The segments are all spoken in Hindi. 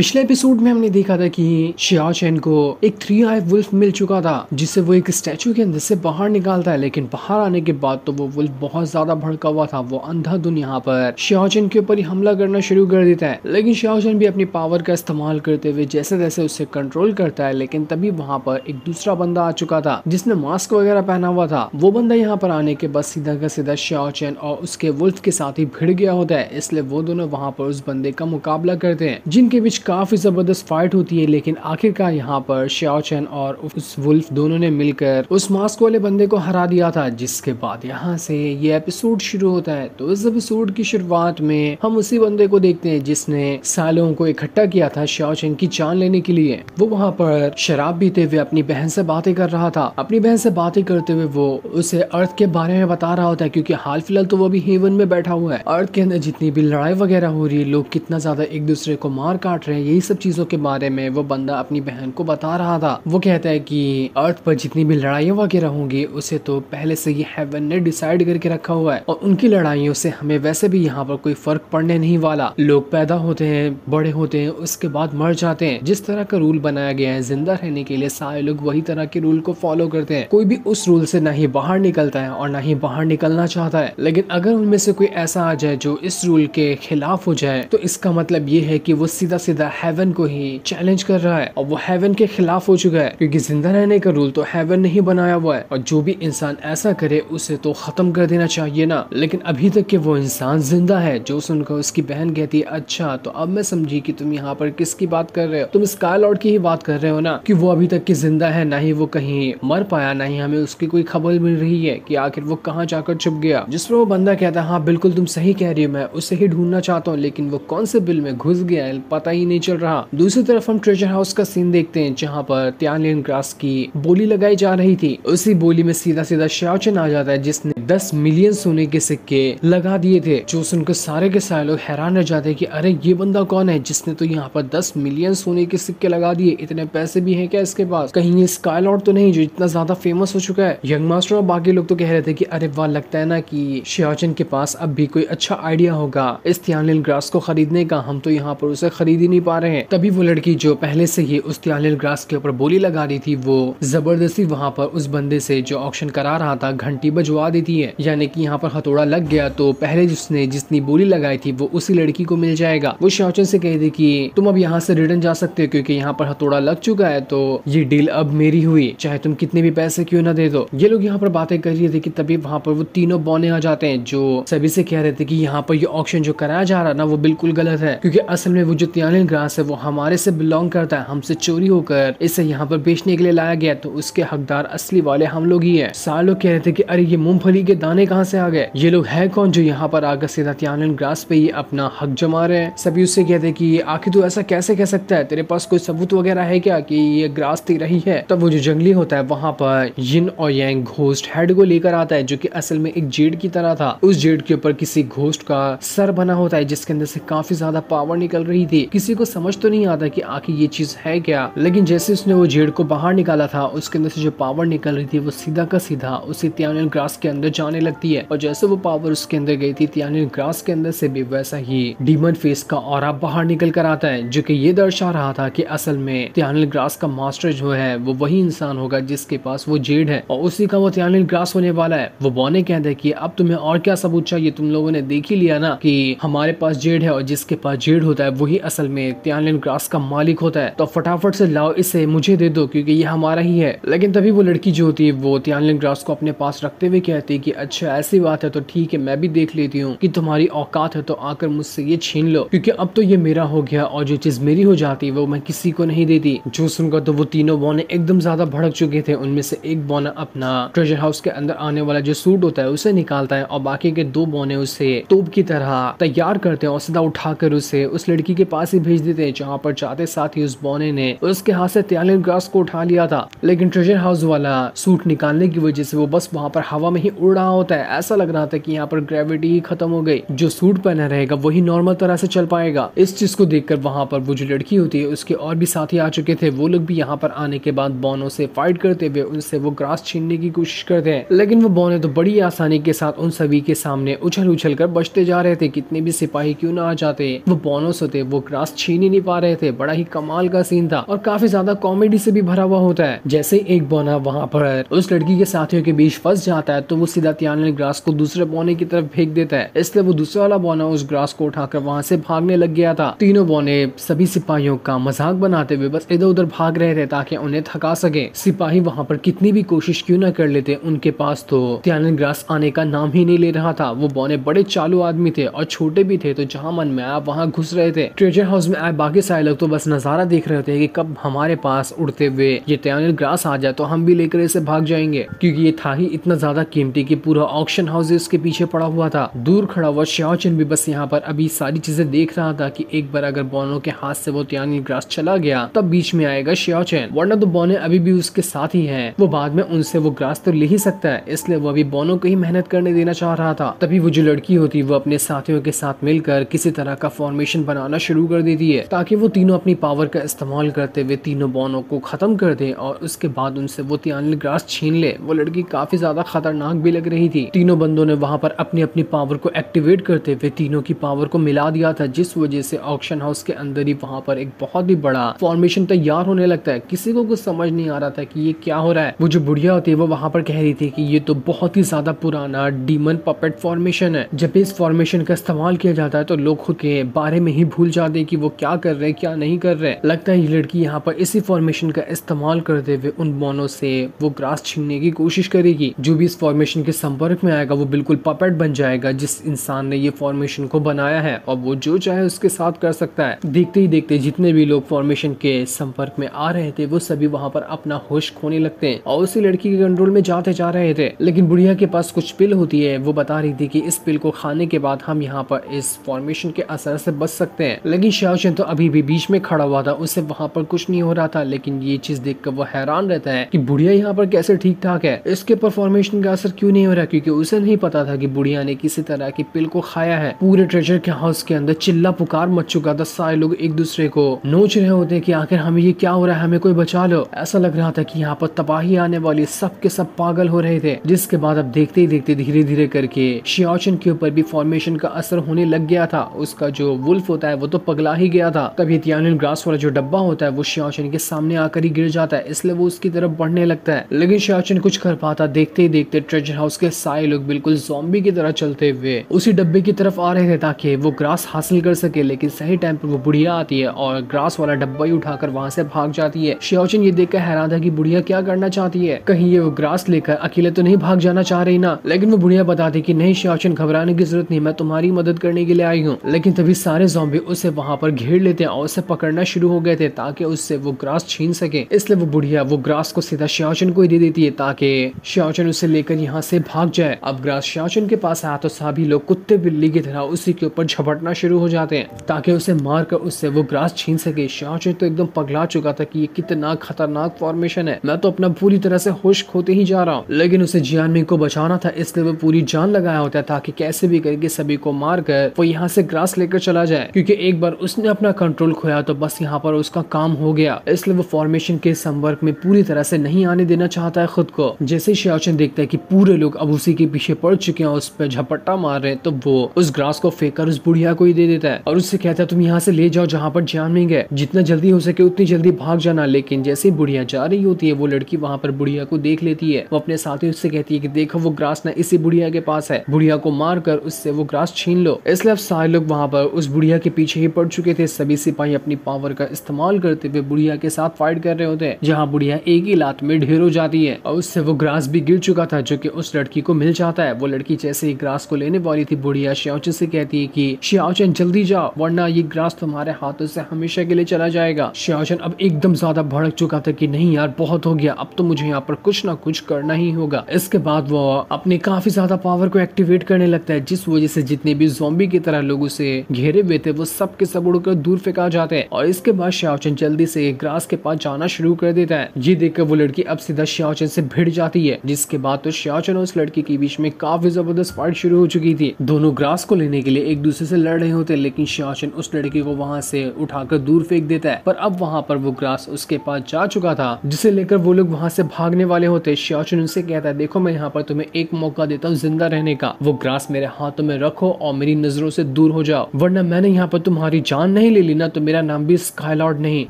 पिछले एपिसोड में हमने देखा था कि शियाओ चैन को एक 3 आई वुल्फ मिल चुका था जिससे वो एक स्टैचू के अंदर से बाहर निकालता है। लेकिन बाहर आने के बाद तो वो वुल्फ बहुत ज्यादा भड़का हुआ था। वो अंधाधुन यहाँ पर शियाओ चैन के ऊपर ही हमला करना शुरू कर देता है। लेकिन शियाओ चैन भी अपनी पावर का इस्तेमाल करते हुए जैसे तैसे उससे कंट्रोल करता है। लेकिन तभी वहाँ पर एक दूसरा बंदा आ चुका था जिसने मास्क वगैरह पहना हुआ था। वो बंदा यहाँ पर आने के बाद सीधा का सीधा शियाओ चैन और उसके वुल्फ के साथ ही भिड़ गया होता है। इसलिए वो दोनों वहाँ पर उस बंदे का मुकाबला करते हैं जिनके बीच काफी जबरदस्त फाइट होती है। लेकिन आखिरकार यहाँ पर शियाओ चैन और उस वुल्फ दोनों ने मिलकर उस मास्क वाले बंदे को हरा दिया था। जिसके बाद यहाँ से ये एपिसोड शुरू होता है। तो इस एपिसोड की शुरुआत में हम उसी बंदे को देखते हैं जिसने सालों को इकट्ठा किया था शियाओ चैन की जान लेने के लिए। वो वहाँ पर शराब पीते हुए अपनी बहन से बातें कर रहा था। अपनी बहन से बातें करते हुए वो उसे अर्थ के बारे में बता रहा होता है क्योंकि हाल फिलहाल तो वो भी हेवन में बैठा हुआ है। अर्थ के अंदर जितनी भी लड़ाई वगैरह हो रही है, लोग कितना ज्यादा एक दूसरे को मार काट रहे हैं, यही सब चीजों के बारे में वो बंदा अपनी बहन को बता रहा था। वो कहता है कि अर्थ पर जितनी भी लड़ाइयाँ वगैरह होंगी उसे तो पहले से ही हेवन ने डिसाइड करके रखा हुआ है और उनकी लड़ाइयों से हमें वैसे भी यहाँ पर कोई फर्क पड़ने नहीं वाला। लोग पैदा होते हैं, बड़े होते हैं, उसके बाद मर जाते हैं। जिस तरह का रूल बनाया गया है जिंदा रहने के लिए, सारे लोग वही तरह के रूल को फॉलो करते हैं। कोई भी उस रूल से ना ही बाहर निकलता है और ना ही बाहर निकलना चाहता है। लेकिन अगर उनमें से कोई ऐसा आ जाए जो इस रूल के खिलाफ हो जाए तो इसका मतलब ये है कि वो सीधा सीधा हेवन को ही चैलेंज कर रहा है और वो हेवन के खिलाफ हो चुका है क्योंकि जिंदा रहने का रूल तो हेवन ने ही बनाया हुआ है और जो भी इंसान ऐसा करे उसे तो खत्म कर देना चाहिए ना। लेकिन अभी तक के वो इंसान जिंदा है। जो सुनकर उसकी बहन कहती है, अच्छा तो अब मैं समझी कि तुम यहाँ पर किसकी बात कर रहे हो, तुम स्काई लॉर्ड की ही बात कर रहे हो ना, कि वो अभी तक की जिंदा है, ना ही वो कहीं मर पाया, ना ही हमें उसकी कोई खबर मिल रही है कि आखिर वो कहाँ जाकर छुप गया। जिस पर वो बंदा कहता है, हाँ बिल्कुल तुम सही कह रही हो, मैं उसे ही ढूंढना चाहता हूँ, लेकिन वो कौन से बिल में घुस गया है पता ही नहीं चल रहा। दूसरी तरफ हम ट्रेजर हाउस का सीन देखते हैं जहाँ पर त्यानलिन ग्रास की बोली लगाई जा रही थी। उसी बोली में सीधा सीधा शियाओ चैन आ जाता है जिसने 10 मिलियन सोने के सिक्के लगा दिए थे। जो सुनकर सारे के सारे लोग हैरान रह जाते हैं कि अरे ये बंदा कौन है जिसने तो यहाँ पर 10 मिलियन सोने के सिक्के लगा दिए, इतने पैसे भी हैं क्या इसके पास, कहीं ये स्काई लॉर्ड तो नहीं जो इतना ज्यादा फेमस हो चुका है। यंग मास्टर और बाकी लोग तो कह रहे थे कि अरे वाह, लगता है ना कि शियाओ चैन के पास अब भी कोई अच्छा आइडिया होगा इस त्यानलिन ग्रास को खरीदने का, हम तो यहाँ पर उसे खरीद ही नहीं पा रहे हैं। तभी वो लड़की जो पहले से ही उस त्यानलिन ग्रास के ऊपर बोली लगा रही थी वो जबरदस्ती वहाँ पर उस बंदे से जो ऑक्शन करा रहा था घंटी बजवा देती है। यानी कि यहाँ पर हथौड़ा लग गया तो पहले जिसने जितनी बोली लगाई थी वो उसी लड़की को मिल जाएगा। वो शियाओ चैन से कह दी कि तुम अब यहाँ से रिटर्न जा सकते हो क्योंकि यहाँ पर हथौड़ा लग चुका है, तो ये डील अब मेरी हुई, चाहे तुम कितने भी पैसे क्यों ना दे दो। ये लोग यहाँ पर बातें कर रहे थे कि तभी वहाँ पर वो तीनों बौने आ जाते हैं जो सभी से कह रहे थे कि यहाँ पर ये ऑक्शन जो कराया जा रहा ना वो बिल्कुल गलत है क्योंकि असल में वो जो त्यानलिन ग्रास है वो हमारे से बिलोंग करता है, हमसे चोरी होकर इसे यहाँ पर बेचने के लिए लाया गया, तो उसके हकदार असली वाले हम लोग ही है। सारे लोग कह रहे थे कि अरे ये मूंगफली के दाने कहाँ से आ गए, ये लोग है कौन जो यहाँ पर आकर सीधा त्यानलिन ग्रास पे ही अपना हक जमा रहे हैं। सभी उससे कहते कि आखिर तू ऐसा कैसे कह सकता है, तेरे पास कोई सबूत वगैरह है क्या कि ये ग्रास तेरा ही है। तब वो जो जंगली होता है वहाँ पर यिन और यांग घोस्ट हेड को लेकर आता है जो कि असल में एक जेड की तरह था। उस जेड के ऊपर किसी घोस्ट का सर बना होता है जिसके अंदर से काफी ज्यादा पावर निकल रही थी। किसी को समझ तो नहीं आता कि आखिर ये चीज है क्या, लेकिन जैसे उसने वो जेड को बाहर निकाला था उसके अंदर से जो पावर निकल रही थी वो सीधा का सीधा उसी त्यानलिन ग्रास के अंदर जाने लगती है और जैसे वो पावर उसके अंदर गई थी त्यानलिन ग्रास के अंदर से भी वैसा ही डीमन फेस का ऑरा बाहर निकल कर आता है जो कि ये दर्शा रहा था कि असल में त्यानलिन ग्रास का मास्टर जो है वो वही इंसान होगा जिसके पास वो जेड है और उसी का वो त्यानलिन ग्रास होने वाला है। वो बौने कहते हैं कि अब तुम्हें और क्या सबूत चाहिए, तुम लोगों ने देख ही लिया ना कि हमारे पास जेड है और जिसके पास जेड होता है वही असल में त्यानलिन ग्रास का मालिक होता है, तो फटाफट से लाओ इसे मुझे दे दो क्योंकि ये हमारा ही है। लेकिन तभी वो लड़की जो होती है वो त्यानलिन ग्रास को अपने पास रखते हुए कहती है कि अच्छा ऐसी बात है तो ठीक है, मैं भी देख लेती हूँ कि तुम्हारी औकात है तो आकर मुझसे ये छीन लो क्योंकि अब तो ये मेरा हो गया और जो चीज मेरी हो जाती है वो मैं किसी को नहीं देती। जो सुनकर तो वो तीनों बौने एकदम ज्यादा भड़क चुके थे। उनमें से एक बौना अपना ट्रेजर हाउस के अंदर आने वाला जो सूट होता है उसे निकालता है और बाकी के 2 बौने उसे तोप की तरह तैयार करते हैं और सीधा उठाकर उसे उस लड़की के पास ही भेज देते हैं जहाँ पर जाते साथ ही उस बौने ने उसके हाथ से त्यानलिन ग्रास को उठा लिया था। लेकिन ट्रेजर हाउस वाला सूट निकालने की वजह से वो बस वहाँ पर हवा में ही उड़ रहा होता है। ऐसा लग रहा था कि यहाँ पर ग्रेविटी ही खत्म हो गई, जो सूट पहना रहेगा वही नॉर्मल तरह से चल पाएगा। इस चीज को देखकर वहाँ पर वो जो लड़की होती है उसके और भी साथी आ चुके थे। वो लोग भी यहाँ पर आने के बाद बौनों से फाइट करते हुए उनसे वो ग्रास छीनने की कोशिश करते हैं। लेकिन वो बौने तो बड़ी आसानी के साथ उन सभी के सामने उछल उछल कर बचते जा रहे थे। कितने भी सिपाही क्यों ना आ जाते वो बौनों से वो ग्रास छीन ही नहीं पा रहे थे। बड़ा ही कमाल का सीन था और काफी ज्यादा कॉमेडी से भी भरा हुआ होता है। जैसे एक बौना वहाँ पर उस लड़की के साथियों के बीच फंस जाता है तो वो सीधा तियानलिन ग्रास को दूसरे बौने की तरफ फेंक देता है, इसलिए वो दूसरा वाला बौना उस ग्रास को उठाकर वहाँ से भागने लग गया था। तीनों बौने सभी सिपाहियों का मजाक बनाते हुए बस इधर उधर भाग रहे थे ताकि उन्हें थका सके। सिपाही वहाँ पर कितनी भी कोशिश क्यों न कर लेते, उनके पास तो तियानलिन ग्रास आने का नाम ही नहीं ले रहा था। वो बौने बड़े चालू आदमी थे और छोटे भी थे, तो जहाँ मन में आया वहाँ घुस रहे थे। ट्रेजर हाउस में आए बाकी सारे लोग तो बस नजारा देख रहे थे कि कब हमारे पास उड़ते हुए ये तियानलिन ग्रास आ जाए तो हम भी लेकर इसे भाग जाएंगे, क्योंकि ये था ही इतना ज्यादा कीमती कि पूरा ऑक्शन हाउस इसके पीछे पड़ा हुआ था। दूर खड़ा हुआ श्याओचन भी बस यहाँ पर अभी सारी चीजें देख रहा था कि एक बार अगर बौनों के हाथ से वो तियानलिन ग्रास चला गया तब बीच में आएगा श्याओचन, वरना तो बौने अभी भी उसके साथ ही हैं। वो बाद में उनसे वो ग्रास तो ले ही सकता है, इसलिए वो अभी बौनों को ही मेहनत करने देना चाह रहा था। तभी वो जो लड़की होती वो अपने साथियों के साथ मिलकर किसी तरह का फॉर्मेशन बनाना शुरू कर देती है ताकि वो तीनों अपनी पावर का इस्तेमाल करते हुए तीनों बौनों को खत्म कर दे और उसके बाद उनसे वो तियानलिन ग्रास छीन ले। वो लड़की काफी ज्यादा खतरनाक भी लग रही थी। तीनों बंदों ने वहाँ पर अपनी अपनी पावर को एक्टिवेट करते हुए तीनों की पावर को मिला दिया था, जिस वजह से ऑक्शन हाउस के अंदर ही वहाँ पर एक बहुत ही बड़ा फॉर्मेशन तैयार होने लगता है। किसी को कुछ समझ नहीं आ रहा था कि ये क्या हो रहा है। वो जो बुढ़िया होती है वो वहाँ पर कह रही थी कि ये तो बहुत ही ज्यादा पुराना डीमन पपेट फॉर्मेशन है। जब इस फॉर्मेशन का इस्तेमाल किया जाता है तो लोग खुद के बारे में ही भूल जाते हैं कि वो क्या कर रहे हैं क्या नहीं कर रहे। लगता है ये लड़की यहाँ पर इसी फॉर्मेशन का इस्तेमाल करते हुए उन बौनों से वो ग्रास छीनने की कोशिश करेगी। जो भी इस फॉर्मेशन के संपर्क में आएगा वो बिल्कुल पपेट बन जाएगा जिस इंसान ने ये फॉर्मेशन को बनाया है, और वो जो चाहे उसके साथ कर सकता है। देखते ही देखते जितने भी लोग फॉर्मेशन के संपर्क में आ रहे थे वो सभी वहाँ पर अपना होश खोने लगते हैं और उसी लड़की के कंट्रोल में जाते जा रहे थे। लेकिन बुढ़िया के पास कुछ पिल होती है, वो बता रही थी कि इस पिल को खाने के बाद हम यहाँ पर इस फॉर्मेशन के असर से बच सकते हैं। लेकिन श्याओचन तो अभी भी बीच में खड़ा हुआ था, उससे वहाँ पर कुछ नहीं हो रहा था। लेकिन ये चीज देखकर वो हैरान रहता है कि बुढ़िया यहाँ पर कैसे ठीक ठाक है, इसके ऊपर फॉर्मेशन का असर क्यों नहीं हो रहा, क्योंकि उसे नहीं पता था कि बुढ़िया ने किसी तरह की पिल को खाया है। पूरे ट्रेजर के हाउस के अंदर चिल्ला पुकार मच चुका था। सारे लोग एक दूसरे को नोच रहे होते कि आखिर हमें ये क्या हो रहा है, हमें कोई बचा लो। ऐसा लग रहा था कि यहाँ पर तबाही आने वाली, सब के सब पागल हो रहे थे। जिसके बाद अब देखते ही देखते धीरे धीरे करके श्याओचन के ऊपर भी फॉर्मेशन का असर होने लग गया था। उसका जो वुल्फ होता है वो तो पगला ही गया था। तभी तियानलिन ग्रास वाला जो डब्बा होता है वो श्याओचन के सामने आकर ही गिर जाता है, इसलिए वो उसकी तरफ बढ़ने लगता है। लेकिन श्याओचन कुछ कर पाता। देखते ही देखते ट्रेजर हाउस के सारे लोग बिल्कुल ज़ॉम्बी की तरह चलते हुए उसी डब्बे की तरफ आ रहे थे ताकि वो ग्रास हासिल कर सके। लेकिन सही टाइम पर वो बुढ़िया आती है और ग्रास वाला डब्बा ही उठाकर वहाँ से भाग जाती है। श्याओचन ये देखकर हैरान था कि बुढ़िया क्या करना चाहती है, कहीं ये वो ग्रास लेकर अकेले तो नहीं भाग जाना चाह रही ना। लेकिन वो बुढ़िया बताती कि नहीं श्याओचन, घबराने की जरूरत नहीं, मैं तुम्हारी मदद करने के लिए आई हूँ। लेकिन तभी सारे ज़ॉम्बी उसे वहाँ पर घेर लेते हैं और उसे पकड़ना शुरू हो गए थे ताकि उससे वो ग्रास छीन सके। इसलिए वो बुढ़िया वो ग्रास को सीधा श्याओचन को ही दे देती है ताकि श्याओचन उसे लेकर यहाँ से भाग जाए। अब ग्रास श्याओचन के पास आया तो सभी लोग कुत्ते बिल्ली की तरह उसी के ऊपर झपटना शुरू हो जाते हैं ताकि उसे मारकर उससे वो ग्रास छीन सके। श्याओचन तो एकदम पगला चुका था कि ये कितना खतरनाक फॉर्मेशन है, मैं तो अपना पूरी तरह से होश खोते ही जा रहा हूँ। लेकिन उसे जियानमिंग को बचाना था, इसलिए वो पूरी जान लगाया होता है ताकि कैसे भी करके सभी को मारकर वो यहाँ से ग्रास लेकर चला जाए, क्योंकि एक बार उसने अपना कंट्रोल खोया तो बस यहाँ पर उसका काम हो गया। इसलिए वो फॉर्मेशन के संपर्क में पूरी तरह से नहीं आने देना चाहता है खुद को। जैसे श्याओचन देखता है कि पूरे लोग अब उसी के पीछे पड़ चुके हैं, उस पर झपट्टा मार रहे हैं, तो वो उस ग्रास को फेंक कर उस बुढ़िया को ही दे देता है और उससे कहता है तुम यहाँ से ले जाओ जहाँ पर जियानमिंग है, जितना जल्दी हो सके उतनी जल्दी भाग जाना। लेकिन जैसे ही बुढ़िया जा रही होती है वो लड़की वहाँ पर बुढ़िया को देख लेती है। वो अपने साथी उससे कहती है कि देखो वो ग्रास ना इसी बुढ़िया के पास है, बुढ़िया को मार कर उससे वो ग्रास छीन लो। इसलिए अब सारे लोग वहाँ पर उस बुढ़िया के पीछे ही पड़ चुके थे। सभी सिपाही अपनी पावर का इस्तेमाल करते हुए बुढ़िया के साथ फाइट कर रहे होते हैं, जहाँ बुढ़िया एक ही लात में ढेर हो जाती है और उससे वो ग्रास भी गिर चुका था जो कि उस लड़की को मिल जाता है। वो लड़की जैसे ही ग्रास को लेने वाली थी बुढ़िया श्याओचन से कहती है कि श्याओचन जल्दी जाओ वरना ये ग्रास तुम्हारे हाथों से हमेशा के लिए चला जाएगा। श्याओचन अब एकदम ज्यादा भड़क चुका था कि नहीं यार बहुत हो गया, अब तो मुझे यहाँ पर कुछ ना कुछ करना ही होगा। इसके बाद वो अपने काफी ज्यादा पावर को एक्टिवेट करने लगता है, जिस वजह से जितने भी ज़ॉम्बी की तरह लोग उसे घेरे हुए थे वो सब के सब उड़कर दूर फेंका जाते हैं। और इसके बाद श्याओचन जल्दी से ग्रास के पास जाना शुरू कर देता है। ये देखकर वो लड़की अब सीधा श्याओचन से भिड़ जाती है, जिसके बाद तो श्याओचन और उस लड़की के बीच में काफी जबरदस्त फाइट शुरू हो चुकी थी। दोनों ग्रास को लेने के लिए एक दूसरे से लड़ रहे होते, लेकिन श्याओचन उस लड़की को वहाँ से उठाकर दूर फेंक देता है। पर अब वहाँ पर वो ग्रास उसके पास जा चुका था, जिसे लेकर वो लोग वहाँ से भागने वाले होते। श्याओचन उनसे कहता है देखो मैं यहाँ पर तुम्हें एक मौका देता हूँ जिंदा रहने का, वो ग्रास मेरे हाथों में रखो और मेरी नजरों से दूर हो जाओ, वरना मैंने यहाँ पर तुम्हारी जान जान नहीं ले ली ना तो मेरा नाम भी स्काई लॉर्ड नहीं।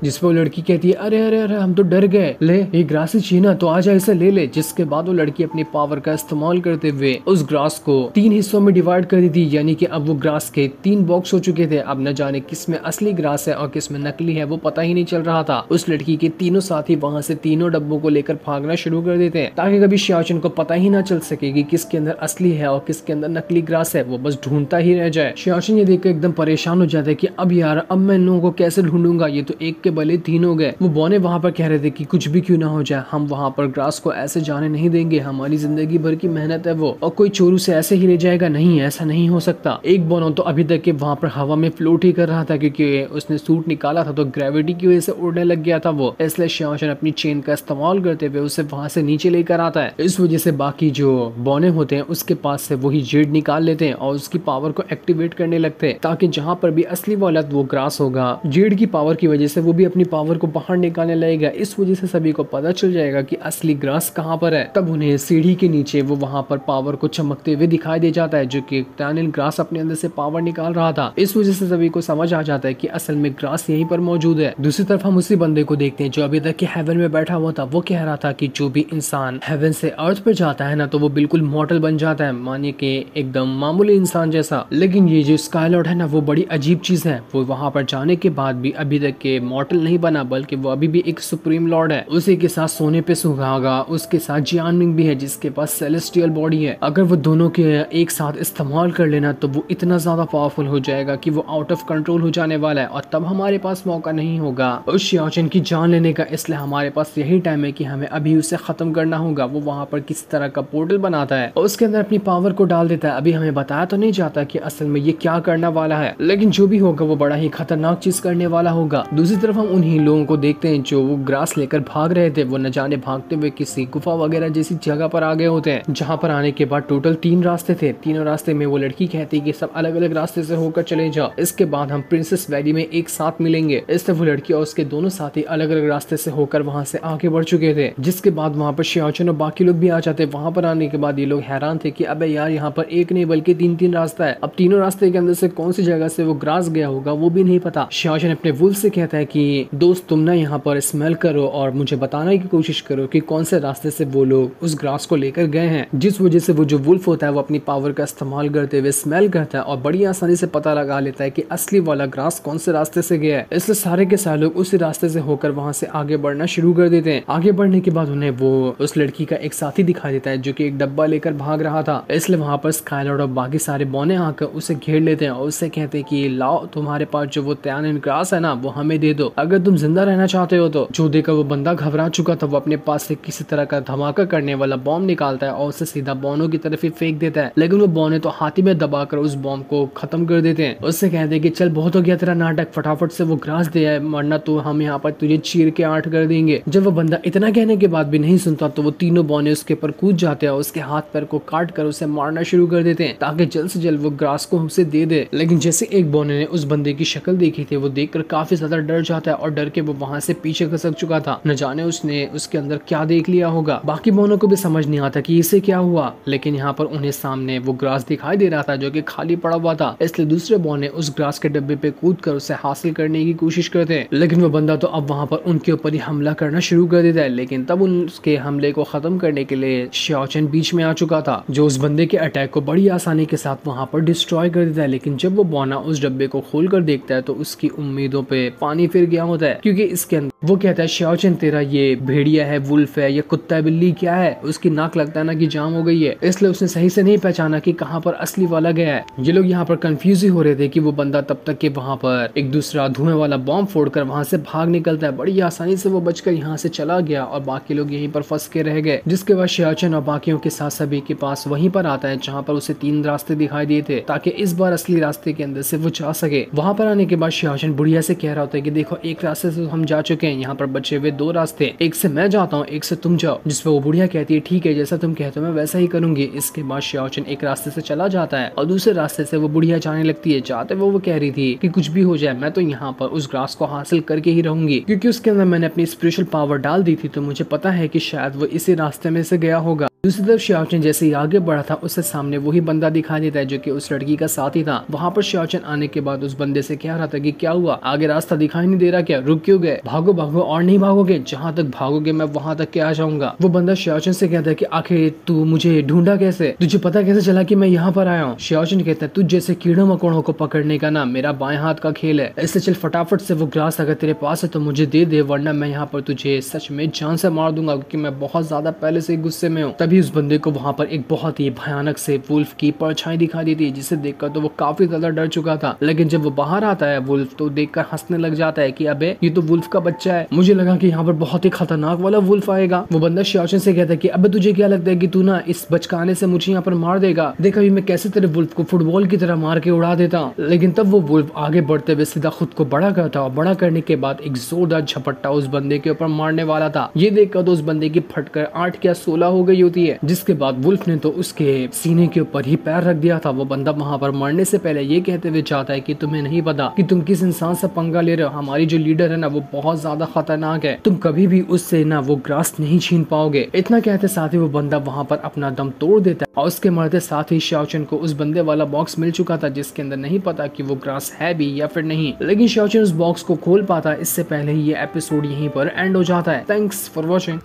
जिस पर वो लड़की कहती है अरे अरे अरे हम तो डर गए, ले ये ग्रास ही चाहिए ना तो आजा इसे ले ले। जिसके बाद वो लड़की अपनी पावर का इस्तेमाल करते हुए उस ग्रास को 3 हिस्सों में डिवाइड कर दी थी, यानी कि अब वो ग्रास के 3 बॉक्स हो चुके थे। अब न जाने किस में असली ग्रास है और किस में नकली है वो पता ही नहीं चल रहा था। उस लड़की के तीनों साथी वहां से तीनों डब्बों को लेकर भागना शुरू कर देते हैं ताकि कभी शियाओचन को पता ही ना चल सके कि किसके अंदर असली है और किसके अंदर नकली ग्रास है, वो बस ढूंढता ही रह जाए। शियाओचन ये देखकर एकदम परेशान हो जाता है कि अब यार अब मैं इन लोगों को कैसे ढूंढूंगा, ये तो एक के बले 3 हो गए। वो बॉने वहां पर कह रहे थे कि कुछ भी क्यों ना हो जाए हम वहां पर ग्रास को ऐसे जाने नहीं देंगे, हमारी जिंदगी भर की मेहनत है वो, और कोई चोरू से ऐसे ही ले जाएगा, नहीं ऐसा नहीं हो सकता। एक बोनो तो अभी तक के वहां पर हवा में फ्लोट ही कर रहा था क्योंकि उसने सूट निकाला था तो ग्रेविटी की वजह से उड़ने लग गया था वो, इसलिए शियाओचन अपनी चेन का इस्तेमाल करते हुए उसे वहां से नीचे लेकर आता है। इस वजह से बाकी जो बोने होते हैं उसके पास से वही जेड निकाल लेते हैं और उसकी पावर को एक्टिवेट करने लगते हैं ताकि जहां पर भी असली वाला वो ग्रास होगा जेड की पावर की वजह से वो भी अपनी पावर को बाहर निकालने लगेगा। इस वजह से सभी को पता चल जाएगा कि असली ग्रास कहां पर है। तब उन्हें सीढ़ी के नीचे वो वहां पर पावर को चमकते हुए दिखाई दे जाता है जो कि टैनिल ग्रास अपने अंदर से पावर निकाल रहा था। इस वजह से सभी को समझ आ जाता है कि असल में ग्रास यहीं पर मौजूद है। दूसरी तरफ हम उसी बंदे को देखते हैं जो अभी तक के हेवन में बैठा हुआ था। वो कह रहा था कि जो भी इंसान हेवन से अर्थ पर जाता है ना तो वो बिल्कुल मॉर्टल बन जाता है, मानिए कि एकदम मामूली इंसान जैसा। लेकिन ये जो स्काई लॉर्ड है ना वो बड़ी अजीब चीज है, वो वहां पर जाने के बाद भी अभी तक के मॉर्टल नहीं बना बल्कि वो अभी भी एक सुप्रीम लॉर्ड है। उसी के साथ सोने पे सुहागा, उसके साथ जियानमिंग भी है जिसके पास सेलेस्टियल बॉडी है। अगर वो दोनों के एक साथ इस्तेमाल कर लेना तो वो इतना ज्यादा पावरफुल हो जाएगा कि वो आउट ऑफ कंट्रोल हो जाने वाला है और तब हमारे पास मौका नहीं होगा उस शियाओचन की जान लेने का। इसलिए हमारे पास यही टाइम है कि हमें अभी उसे खत्म करना होगा। वो वहां पर किस तरह का पोर्टल बनाता है और उसके अंदर अपनी पावर को डाल देता है। अभी हमें बताया तो नहीं जाता कि असल में ये क्या करना वाला है, लेकिन जो भी होगा वो बड़ा ही खतरनाक चीज करने वाला होगा। दूसरी तरफ हम उन्हीं लोगों को देखते हैं जो वो ग्रास लेकर भाग रहे थे। वो न जाने भागते हुए किसी गुफा वगैरह जैसी जगह पर आ गए होते हैं जहाँ पर आने के बाद टोटल 3 रास्ते थे। तीनों रास्ते में वो लड़की कहती है कि सब अलग अलग रास्ते से होकर चले जाओ, इसके बाद हम प्रिंसेस वैली में एक साथ मिलेंगे। इससे वो लड़की और उसके दोनों साथी अलग अलग रास्ते से होकर वहां से आगे बढ़ चुके थे। जिसके बाद वहां पर शियाओचन और बाकी लोग भी आ जाते। वहां पर आने के बाद ये लोग हैरान थे कि अबे यार यहाँ पर एक नहीं बल्कि 3-3 रास्ता है। अब तीनों रास्ते के अंदर से कौन सी जगह से वो ग्रास गया होगा वो भी नहीं पता। शियाओचन अपने वुल्फ से कहता है कि दोस्त तुम ना यहाँ पर स्मेल करो और मुझे बताने की कोशिश करो कि कौन से रास्ते से वो लोग उस ग्रास को लेकर गए हैं। जिस वजह से वो जो वुल्फ होता है वो अपनी पावर का इस्तेमाल करते हुए स्मेल करता है और बड़ी आसानी से पता लगा लेता है कि असली वाला ग्रास कौन से रास्ते से गया है। इसलिए सारे के सारे लोग उसी रास्ते से होकर वहां से आगे बढ़ना शुरू कर देते हैं। आगे बढ़ने के बाद उन्हें वो उस लड़की का एक साथी दिखाई देता है जो कि एक डब्बा लेकर भाग रहा था। इसलिए वहां पर स्काई लॉर्ड और बाकी सारे बौने आकर उसे घेर लेते हैं और उससे कहते हैं कि लाओ तुम्हारे पास जो वो टैनिल ग्रास है ना वो हमें दे दो अगर तुम जिंदा रहना चाहते हो तो। जो देखकर वो बंदा घबरा चुका था वो अपने पास से किसी तरह का धमाका करने वाला बॉम्ब निकालता है और उसे सीधा बॉनों की तरफ ही फेंक देता है। लेकिन वो बॉने तो हाथी में दबाकर उस बॉम्ब को खत्म कर देते हैं। उससे कहते हैं कि चल बहुत हो गया तेरा नाटक, फटाफट से वो ग्रास दे आए वरना तो हम यहाँ पर तुझे चीर के आठ कर देंगे। जब वो बंदा इतना कहने के बाद भी नहीं सुनता तो वो तीनों बौने उसके ऊपर कूद जाते हैं और उसके हाथ पैर को काट कर उसे मारना शुरू कर देते हैं ताकि जल्द से जल्द वो ग्रास को उसे दे दे। लेकिन जैसे एक बौने ने उस बंदे की शक्ल देखी थी वो देखकर काफी ज्यादा डर जाता है और डर के वो वहां से पीछे खसक चुका था। न जाने उसने उसके अंदर क्या देख लिया होगा। बाकी बौनों को भी समझ नहीं आता कि इसे क्या हुआ, लेकिन यहाँ पर उन्हें सामने वो ग्रास दिखाई दे रहा था जो कि खाली पड़ा हुआ था। इसलिए दूसरे बौने उस ग्रास के डब्बे पे कूद कर उसे हासिल करने की कोशिश करते हैं। लेकिन वो बंदा तो अब वहां पर उनके ऊपर ही हमला करना शुरू कर देता है। लेकिन तब उसके हमले को खत्म करने के लिए शियाओचन बीच में आ चुका था जो उस बंदे के अटैक को बड़ी आसानी के साथ वहां पर डिस्ट्रॉय कर देता है। लेकिन जब वो बौना उस डब्बे को खोल कर देखता है तो उसकी उम्मीदों पे पानी फिर गया होता है क्योंकि इसके अंदर वो कहता है शियाओचन तेरा ये भेड़िया है, वुल्फ है या कुत्ता है, बिल्ली क्या है। उसकी नाक लगता है ना कि जाम हो गई है, इसलिए उसने सही से नहीं पहचाना कि कहाँ पर असली वाला गया है। ये लोग यहाँ पर कंफ्यूज ही हो रहे थे कि वो बंदा तब तक के वहां पर एक दूसरा धुएं वाला बॉम्ब फोड़कर वहां से भाग निकलता है। बड़ी आसानी से वो बचकर यहाँ से चला गया और बाकी लोग यहीं पर फंस के रह गए। जिसके बाद शियाओचन और बाकियों के साथ सभी के पास वहीं पर आता है जहाँ पर उसे 3 रास्ते दिखाई दिए थे ताकि इस बार असली रास्ते के अंदर से वो जा सके। वहां पर आने के बाद शियाओचन बुढ़िया से कह रहा होता है कि देखो एक रास्ते से हम जा चुके हैं, यहाँ पर बचे हुए 2 रास्ते, एक से मैं जाता हूँ एक से तुम जाओ। जिसपे वो बुढ़िया कहती है ठीक है जैसा तुम कहते हो मैं वैसा ही करूंगी। इसके बाद शियाओचन एक रास्ते से चला जाता है और दूसरे रास्ते से वो बुढ़िया जाने लगती है। जाते वो कह रही थी कि कुछ भी हो जाए मैं तो यहाँ पर उस ग्रास को हासिल करके ही रहूंगी क्योंकि उसके अंदर मैंने अपनी स्पिरिचुअल पावर डाल दी थी तो मुझे पता है कि शायद वो इसी रास्ते में से गया होगा। दूसरी तरफ शियाओचन जैसे ही आगे बढ़ा था उससे सामने वही बंदा दिखाई देता है जो कि उस लड़की का साथी था। वहाँ पर शियाओचन आने के बाद उस बंदे से कह रहा था कि क्या हुआ, आगे रास्ता दिखाई नहीं दे रहा क्या, रुक क्यों गए, भागो भागो और नहीं भागोगे, जहाँ तक भागोगे मैं वहाँ तक के आ जाऊंगा। वो बंदा शियाओचन से कहता है कि आखिर तू मुझे ढूंढा कैसे, तुझे पता कैसे चला कि मैं यहाँ पर आया हूँ। शियाओचन कहता है तुझ जैसे कीड़ों मकोड़ों को पकड़ने का ना मेरा बाएं हाथ का खेल है, इससे चल फटाफट से वो ग्रास अगर तेरे पास है तो मुझे दे दे, वरना मैं यहाँ पर तुझे सच में जान से मार दूंगा, क्योंकि मैं बहुत ज्यादा पहले से गुस्से में हूँ। तभी उस बंदे को वहाँ पर एक बहुत ही भयानक से वुल्फ की परछाई दिखाई देती है, जिसे देखकर तो वो काफी ज्यादा डर चुका था। लेकिन जब वो बाहर आता है वुल्फ तो देखकर हंसने लग जाता है कि अबे ये तो वुल्फ का बच्चा है, मुझे लगा कि यहाँ पर बहुत ही खतरनाक वाला वुल्फ आएगा। वो बंदा शियाओचन से कहता है कि अबे तुझे क्या लगता है कि तू ना इस बचकाने से मुझे यहाँ पर मार देगा, देख अभी मैं कैसे तेरे वुल्फ को फुटबॉल की तरह मार के उड़ा देता हूँ। लेकिन तब वो वुल्फ आगे बढ़ते हुए सीधा खुद को बड़ा करता और बड़ा करने के बाद एक जोरदार झपट्टा उस बंदे के ऊपर मारने वाला था। ये देखकर तो उस बंदे की फटकर 8 या 16 हो गई होती है, जिसके बाद वुल्फ ने तो उसके सीने के ऊपर ही पैर रख दिया था। वो बंदा वहां पर मरने से पहले ये कहते हुए चाहता है कि तुम्हें नहीं पता कि तुम किस इंसान से पंगा ले रहे हो, हमारी जो लीडर है ना वो बहुत ज्यादा खतरनाक है, तुम कभी भी उससे ना वो ग्रास नहीं छीन पाओगे। इतना कहते साथ ही वो बंदा वहां पर अपना दम तोड़ देता है और उसके मरते साथ ही शियाओचन को उस बंदे वाला बॉक्स मिल चुका था जिसके अंदर नहीं पता कि वो ग्रास है भी या फिर नहीं। लेकिन शियाओचन उस बॉक्स को खोल पाता इससे पहले ही ये एपिसोड यहीं पर एंड हो जाता है। Thanks for watching.